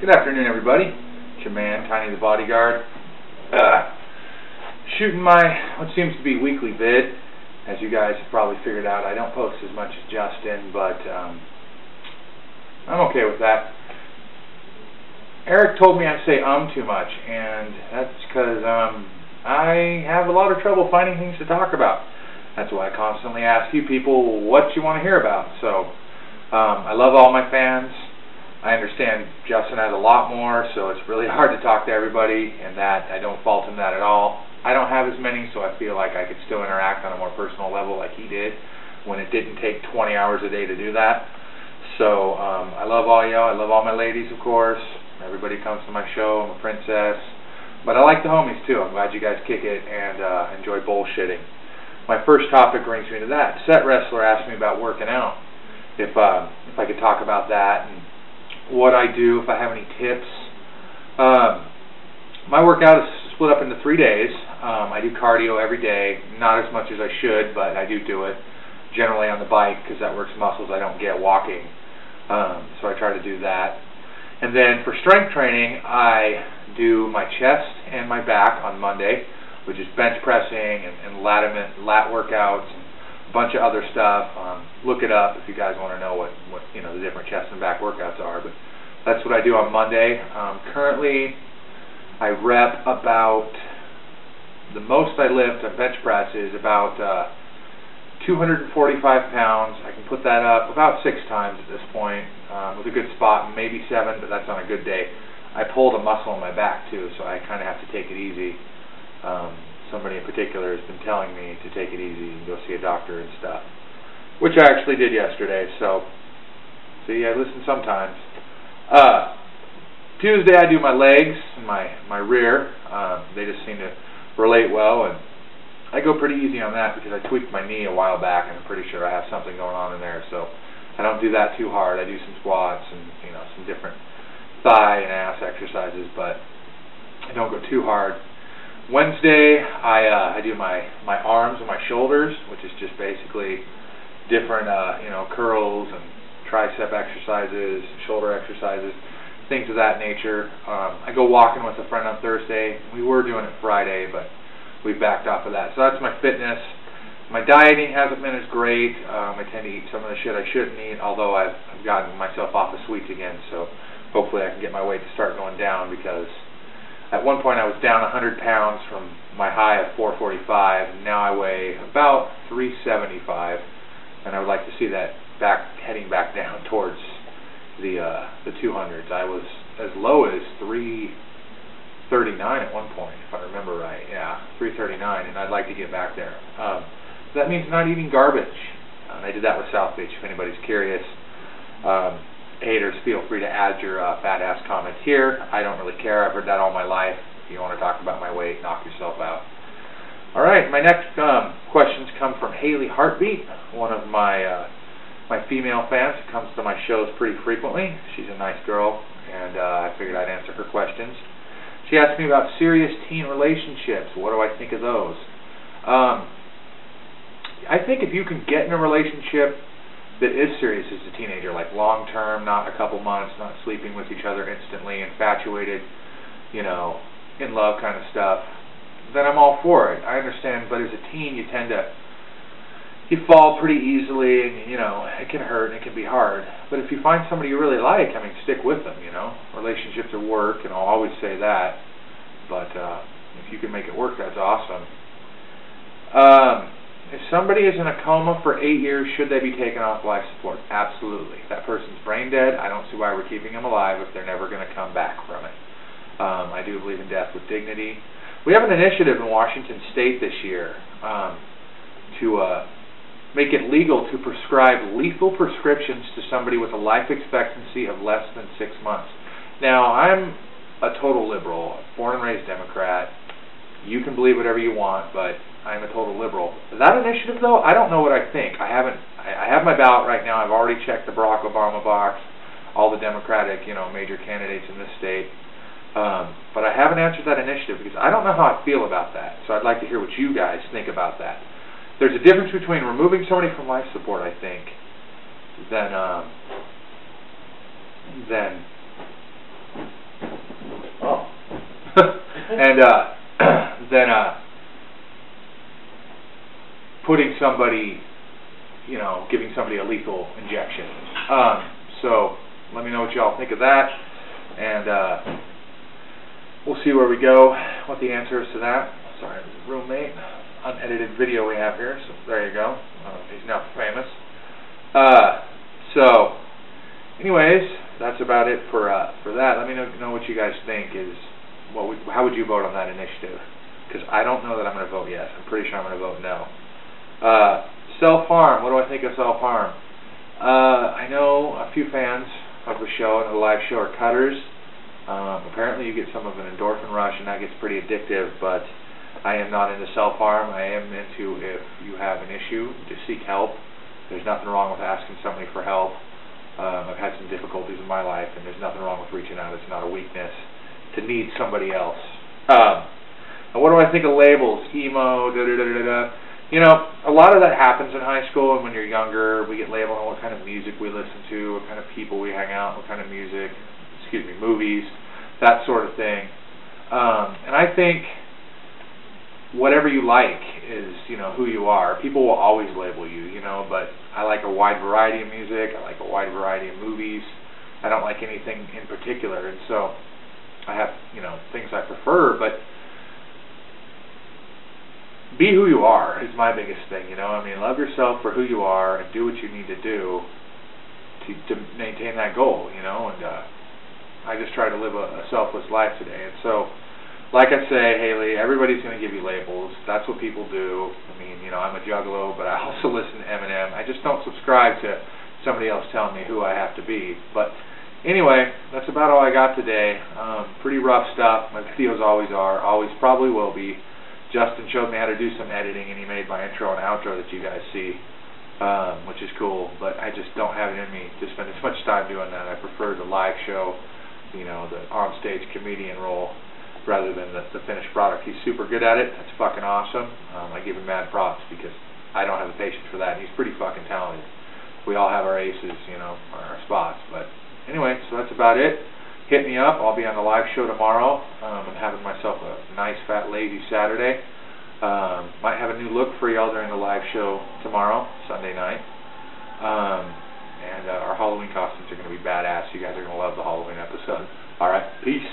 Good afternoon, everybody. It's your man, Tinythebodyguard. Shooting my, what seems to be weekly vid. As you guys have probably figured out, I don't post as much as Justin, but I'm okay with that. Eric told me I say too much, and that's because I have a lot of trouble finding things to talk about. That's why I constantly ask you people what you want to hear about. So I love all my fans. I understand Justin has a lot more, so it's really hard to talk to everybody, and that I don't fault him that at all. I don't have as many, so I feel like I could still interact on a more personal level like he did when it didn't take 20 hours a day to do that. So I love all y'all. I love all my ladies, of course. Everybody comes to my show. I'm a princess. But I like the homies, too. I'm glad you guys kick it and enjoy bullshitting. My first topic brings me to that. Set Wrestler asked me about working out. If I could talk about that and what I do, if I have any tips. My workout is split up into 3 days. I do cardio every day, not as much as I should, but I do it. Generally on the bike, because that works muscles I don't get walking. So I try to do that. And then for strength training, I do my chest and my back on Monday, which is bench pressing and lat workouts and a bunch of other stuff. Look it up if you guys want to know what the different chest and back workouts are. But that's what I do on Monday. Currently, I rep about, the most I lift on bench press is about 245 pounds. I can put that up about 6 times at this point with a good spot, maybe 7, but that's on a good day. I pulled a muscle in my back too, so I kind of have to take it easy. Somebody in particular has been telling me to take it easy and go see a doctor and stuff, which I actually did yesterday. So, see, I listen sometimes. Tuesday I do my legs and my rear. They just seem to relate well, and I go pretty easy on that because I tweaked my knee a while back, and I'm pretty sure I have something going on in there. So I don't do that too hard. I do some squats and some different thigh and ass exercises, but I don't go too hard. Wednesday, I do my arms and my shoulders, which is just basically different, curls and tricep exercises, shoulder exercises, things of that nature. I go walking with a friend on Thursday. We were doing it Friday, but we backed off of that. So that's my fitness. My dieting hasn't been as great. I tend to eat some of the shit I shouldn't eat, although I've gotten myself off the sweets again. So hopefully I can get my weight to start going down, because at one point I was down 100 pounds from my high of 445, and now I weigh about 375, and I would like to see that heading back down towards the 200s. I was as low as 339 at one point, if I remember right. Yeah, 339, and I'd like to get back there. That means not eating garbage. I did that with South Beach, if anybody's curious. Haters, feel free to add your fat ass comments here. I don't really care. I've heard that all my life. If you want to talk about my weight, knock yourself out. All right, my next questions come from HaliHeartbeat, one of my female fans who comes to my shows pretty frequently. She's a nice girl, and I figured I'd answer her questions. She asked me about serious teen relationships. What do I think of those? I think if you can get in a relationship that is serious as a teenager, like long-term, not a couple months, not sleeping with each other instantly, infatuated, in love kind of stuff, then I'm all for it. I understand, but as a teen, you fall pretty easily, and, it can hurt and it can be hard. But if you find somebody you really like, stick with them, Relationships are work, and I'll always say that. But if you can make it work, that's awesome. If somebody is in a coma for 8 years, should they be taken off life support? Absolutely. If that person's brain dead, I don't see why we're keeping them alive if they're never going to come back from it. I do believe in death with dignity. We have an initiative in Washington State this year to make it legal to prescribe lethal prescriptions to somebody with a life expectancy of less than 6 months. Now, I'm a total liberal, born and raised Democrat. You can believe whatever you want, but I'm a total liberal. That initiative, though, I don't know what I think. I have my ballot right now. I've already checked the Barack Obama box, all the Democratic, major candidates in this state. But I haven't answered that initiative because I don't know how I feel about that. So I'd like to hear what you guys think about that. There's a difference between removing somebody from life support, I think, than and then putting somebody, you know, giving somebody a lethal injection. So let me know what y'all think of that, and we'll see where we go, what the answer is to that. Sorry, roommate. Unedited video we have here, so there you go. He's now famous. So, anyways, that's about it for that. Let me know what you guys think. How would you vote on that initiative? Because I don't know that I'm going to vote yes. I'm pretty sure I'm going to vote no. Self-harm. What do I think of self-harm? I know a few fans of the show and the live show are cutters. Apparently you get some of an endorphin rush and that gets pretty addictive, but I am not into self-harm. I am into, if you have an issue, to seek help. There's nothing wrong with asking somebody for help. I've had some difficulties in my life, and there's nothing wrong with reaching out. It's not a weakness to need somebody else. And what do I think of labels? Emo, da-da-da-da-da. You know, a lot of that happens in high school, and when you're younger, we get labeled on what kind of music we listen to, what kind of people we hang out, what kind of music, movies, that sort of thing. And I think whatever you like is, you know, who you are. People will always label you, you know, but I like a wide variety of music. I like a wide variety of movies. I don't like anything in particular, and so I have, you know, things I prefer, but be who you are is my biggest thing, you know. I mean, love yourself for who you are and do what you need to do to maintain that goal, you know, and I just try to live a selfless life today, and so like I say, Haley, everybody's going to give you labels. That's what people do. I mean, you know, I'm a juggalo, but I also listen to Eminem. I just don't subscribe to somebody else telling me who I have to be. But anyway, that's about all I got today. Pretty rough stuff. My videos always are. Always probably will be. Justin showed me how to do some editing, and he made my intro and outro that you guys see, which is cool. But I just don't have it in me to spend as much time doing that. I prefer the live show, you know, the on-stage comedian role, rather than the finished product. He's super good at it. That's fucking awesome. I give him mad props because I don't have the patience for that. He's pretty fucking talented. We all have our aces, you know, our spots. But anyway, so that's about it. Hit me up. I'll be on the live show tomorrow. I'm having myself a nice, fat, lazy Saturday. Might have a new look for y'all during the live show tomorrow, Sunday night. And our Halloween costumes are going to be badass. You guys are going to love the Halloween episode. All right, peace.